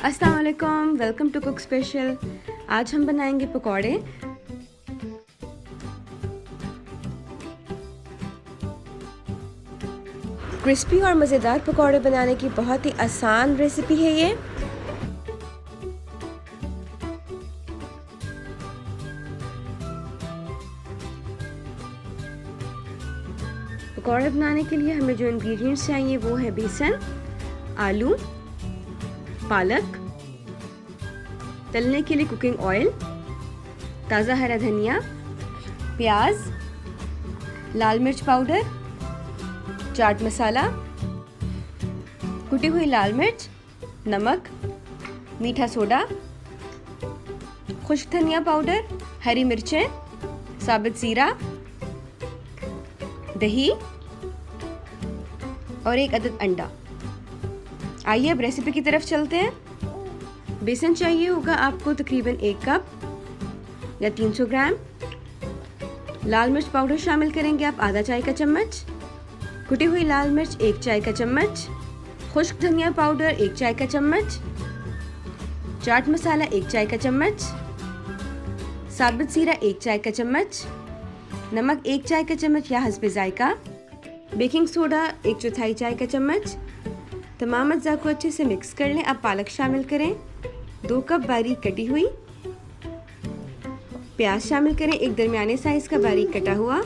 अस्सलाम वालेकुम, welcome to cook special. आज हम बनाएंगे पकौड़े। क्रिस्पी और मज़ेदार पकौड़े बनाने की बहुत ही आसान रेसिपी है ये। पकौड़े बनाने के लिए हमें जो इंग्रेडिएंट्स चाहिए वो है बेसन, आलू, पालक, तलने के लिए कुकिंग ऑयल, ताज़ा हरा धनिया, प्याज, लाल मिर्च पाउडर, चाट मसाला, कुटी हुई लाल मिर्च, नमक, मीठा सोडा, खुश्क धनिया पाउडर, हरी मिर्चें, साबुत जीरा, दही और एक अदद अंडा। आइए अब रेसिपी की तरफ चलते हैं। बेसन चाहिए होगा आपको तकरीबन 1 कप या 300 ग्राम। लाल मिर्च पाउडर शामिल करेंगे आप आधा चाय का चम्मच, कुटी हुई लाल मिर्च 1 चाय का चम्मच, खुश्क धनिया पाउडर 1 चाय का चम्मच, चाट मसाला 1 चाय का चम्मच, साबुत जीरा 1 चाय का चम्मच, नमक 1 चाय का चम्मच या हस्बे जायका, बेकिंग सोडा 1/4 चाय का चम्मच। तमाम अज्जा को अच्छे से मिक्स कर लें। अब पालक शामिल करें, 2 कप बारीक कटी हुई। प्याज शामिल करें, एक दरमियाने साइज का बारीक कटा हुआ।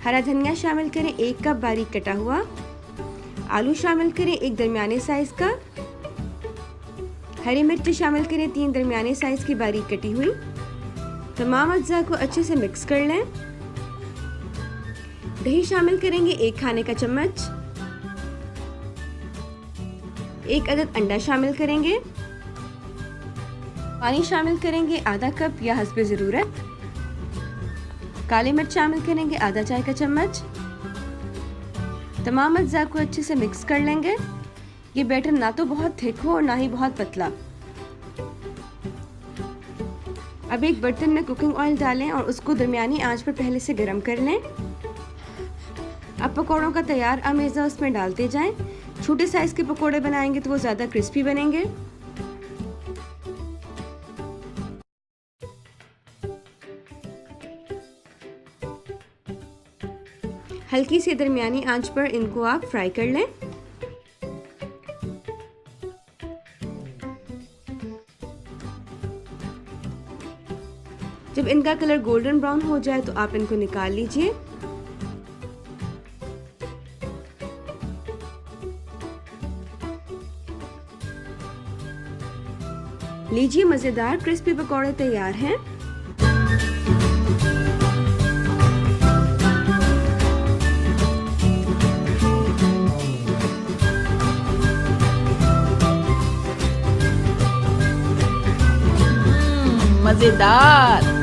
हरा धनिया शामिल करें, 1 कप बारीक कटा हुआ। आलू शामिल करें, एक दरमियाने साइज का। हरी मिर्च शामिल करें, 3 दरमियाने साइज की बारीक कटी हुई। तमाम अज्जा को अच्छे से मिक्स कर लें। दही शामिल करेंगे, 1 खाने का चम्मच। 1 अदद अंडा शामिल करेंगे। पानी शामिल करेंगे आधा कप या हस्बे ज़रूरत। काली मिर्च शामिल करेंगे आधा चाय का चम्मच। तमाम अज्जा को अच्छे से मिक्स कर लेंगे। ये बैटर ना तो बहुत थिक हो और ना ही बहुत पतला। अब एक बर्तन में कुकिंग ऑयल डालें और उसको दरमियानी आंच पर पहले से गर्म कर लें। अब पकौड़ों का तैयार अमेज़ा उसमें डालते जाएं। छोटे साइज के पकौड़े बनाएंगे तो वो ज़्यादा क्रिस्पी बनेंगे। हल्की सी दरमियानी आंच पर इनको आप फ्राई कर लें। जब इनका कलर गोल्डन ब्राउन हो जाए तो आप इनको निकाल लीजिए। लीजिए, मज़ेदार क्रिस्पी पकौड़े तैयार हैं। मजेदार।